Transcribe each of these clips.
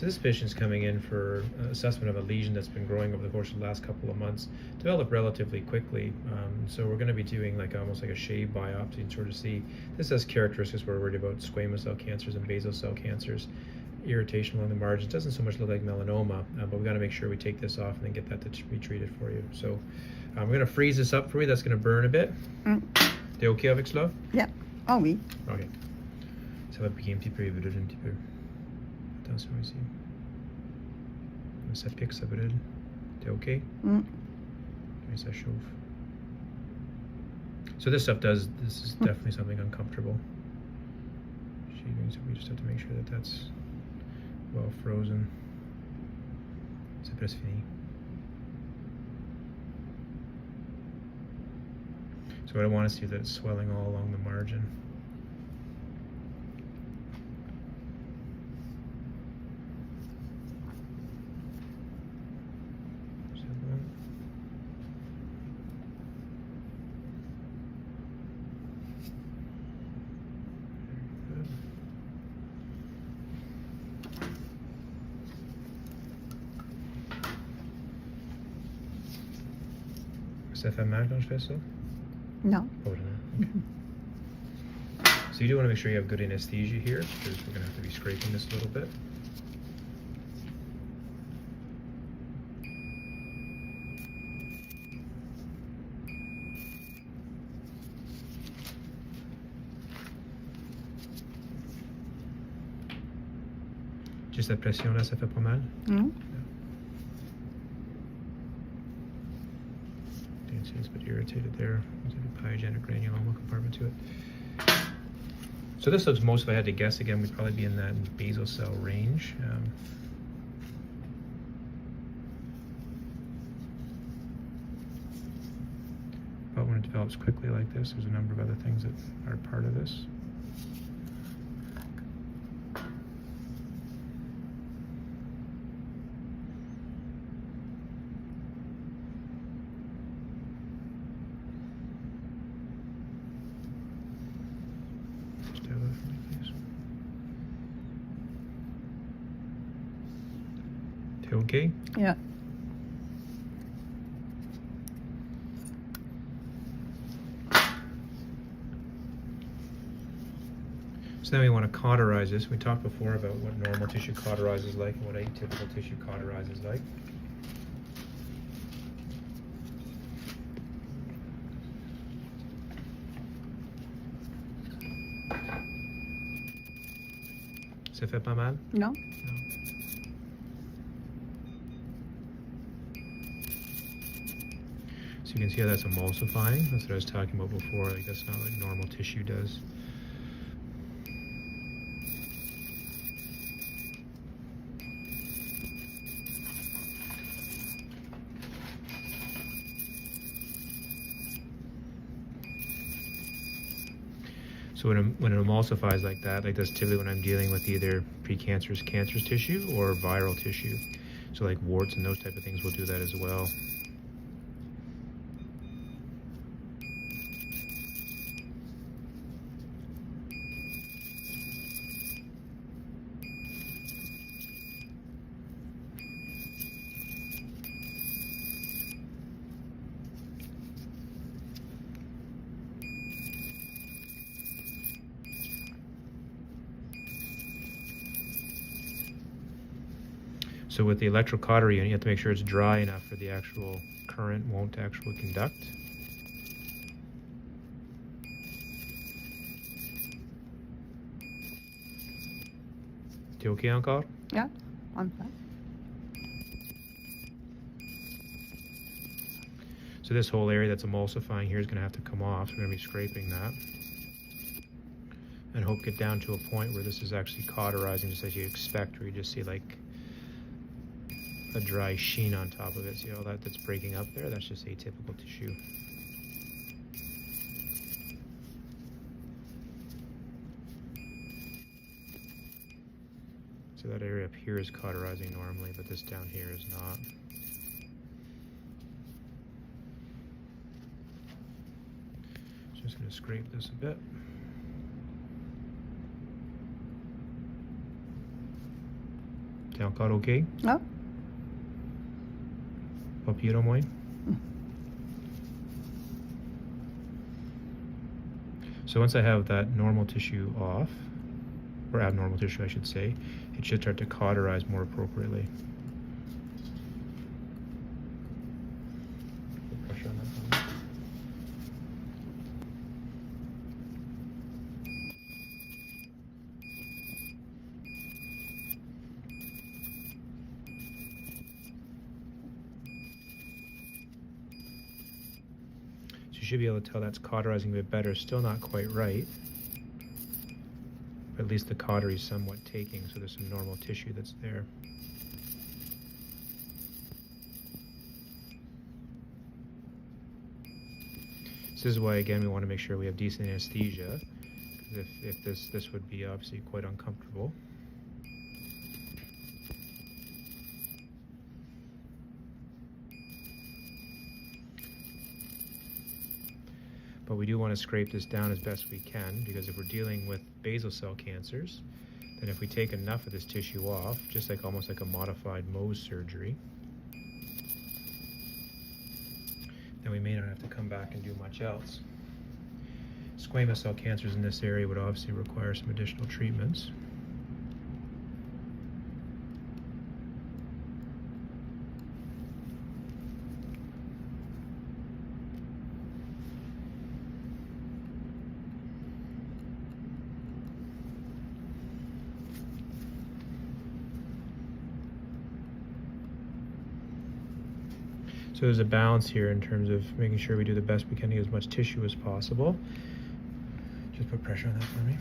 So this patient's coming in for assessment of a lesion that's been growing over the course of the last couple of months, developed relatively quickly. So we're going to be doing almost like a shave biopsy and sort of see. This has characteristics we're worried about: squamous cell cancers and basal cell cancers, irritation along the margins. Doesn't so much look like melanoma, but we got to make sure we take this off and then get that to be treated for you. So we're going to freeze this up for you. That's going to burn a bit. T'es OK avec cela? Yeah. Oh oui. OK. Ça va piquer un petit peu, il brûle un petit peu. Attention ici. Ça pique, ça brûle. T'es OK? Et ça chauffe. So this is definitely something uncomfortable. Shaving, so we just have to make sure that that's well frozen. C'est presque fini. So what I want to see is that it's swelling all along the margin. Ça fait mal quand je fais ça? No. Oh, no. Okay. So you do want to make sure you have good anesthesia here, because we're going to have to be scraping this a little bit. Juste la pression là, ça fait pas mal? No. See, it's a bit irritated there. There's a pyogenic granuloma compartment to it. So this looks, most, if I had to guess again, we'd probably be in that basal cell range. But when it develops quickly like this, there's a number of other things that are part of this. Okay? Yeah. So then we want to cauterize this. We talked before about what normal tissue cauterizes like and what atypical tissue cauterizes like. Ça fait pas mal? No. No. So you can see how that's emulsifying. That's what I was talking about before. Like, that's not like normal tissue does. So when it emulsifies like that's typically when I'm dealing with either precancerous cancerous tissue or viral tissue. So like warts and those type of things will do that as well. So with the electrocautery unit, you have to make sure it's dry enough for the actual current won't actually conduct. Tu okay encore? Yeah. I'm fine. So this whole area that's emulsifying here is going to have to come off. So we're going to be scraping that. And hope get down to a point where this is actually cauterizing just as you expect, where you just see like a dry sheen on top of it. See all that's breaking up there? That's just atypical tissue. So that area up here is cauterizing normally, but this down here is not. Just going to scrape this a bit. T'es encore OK? Oh. Pas pire au moins? So once I have that normal tissue off, or abnormal tissue I should say, it should start to cauterize more appropriately. Put pressure on that one. So you should be able to tell that's cauterizing a bit better. Still not quite right. But at least the cautery is somewhat taking, so there's some normal tissue that's there. This is why, again, we want to make sure we have decent anesthesia, because if this would be obviously quite uncomfortable. But we do want to scrape this down as best we can, because if we're dealing with basal cell cancers, then if we take enough of this tissue off, just like almost like a modified Mohs surgery, then we may not have to come back and do much else. Squamous cell cancers in this area would obviously require some additional treatments. So there's a balance here in terms of making sure we do the best we can to get as much tissue as possible. Just put pressure on that for me.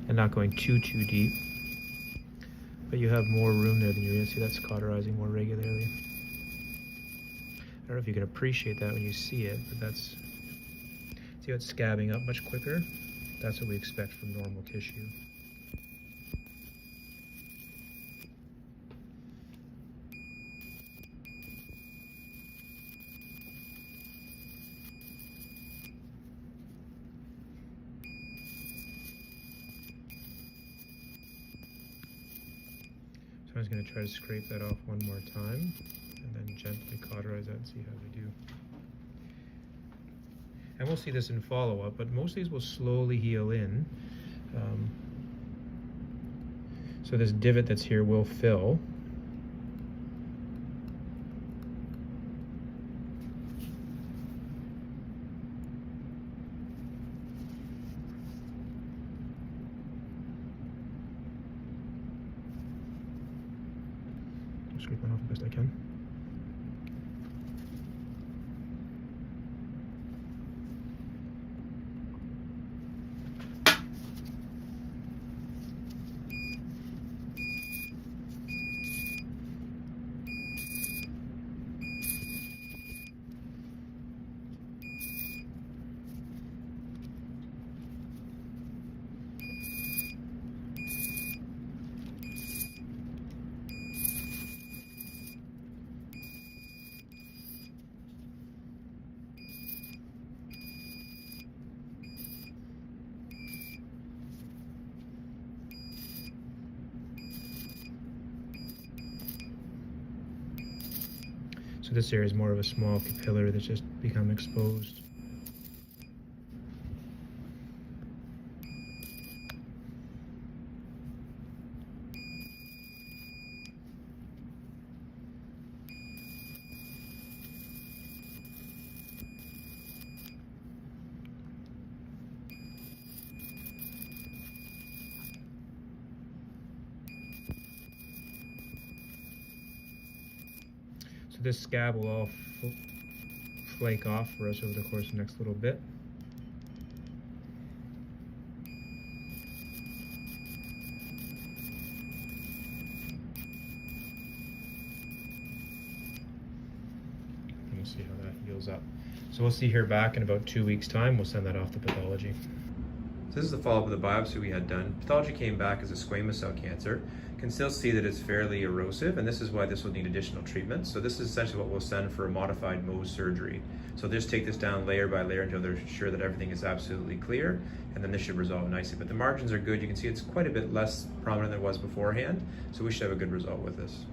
And not going too deep. But you have more room there than you're going to see. That's cauterizing more regularly. I don't know if you can appreciate that when you see it, but that's, see how it's scabbing up much quicker? That's what we expect from normal tissue. So I'm just going to try to scrape that off one more time and then gently cauterize that and see how we do. And we'll see this in follow-up, but most of these will slowly heal in. So this divot that's here will fill. Scrape that off the best I can. So this area is more of a small capillary that's just become exposed. So this scab will all flake off for us over the course of the next little bit. And we'll see how that heals up. So we'll see here back in about 2 weeks' time. We'll send that off to pathology. So this is the follow-up of the biopsy we had done. Pathology came back as a squamous cell cancer. Can still see that it's fairly erosive, and this is why this will need additional treatment. So this is essentially what we'll send for a modified Mohs surgery. So just take this down layer by layer until they're sure that everything is absolutely clear, and then this should resolve nicely. But the margins are good. You can see it's quite a bit less prominent than it was beforehand, so we should have a good result with this.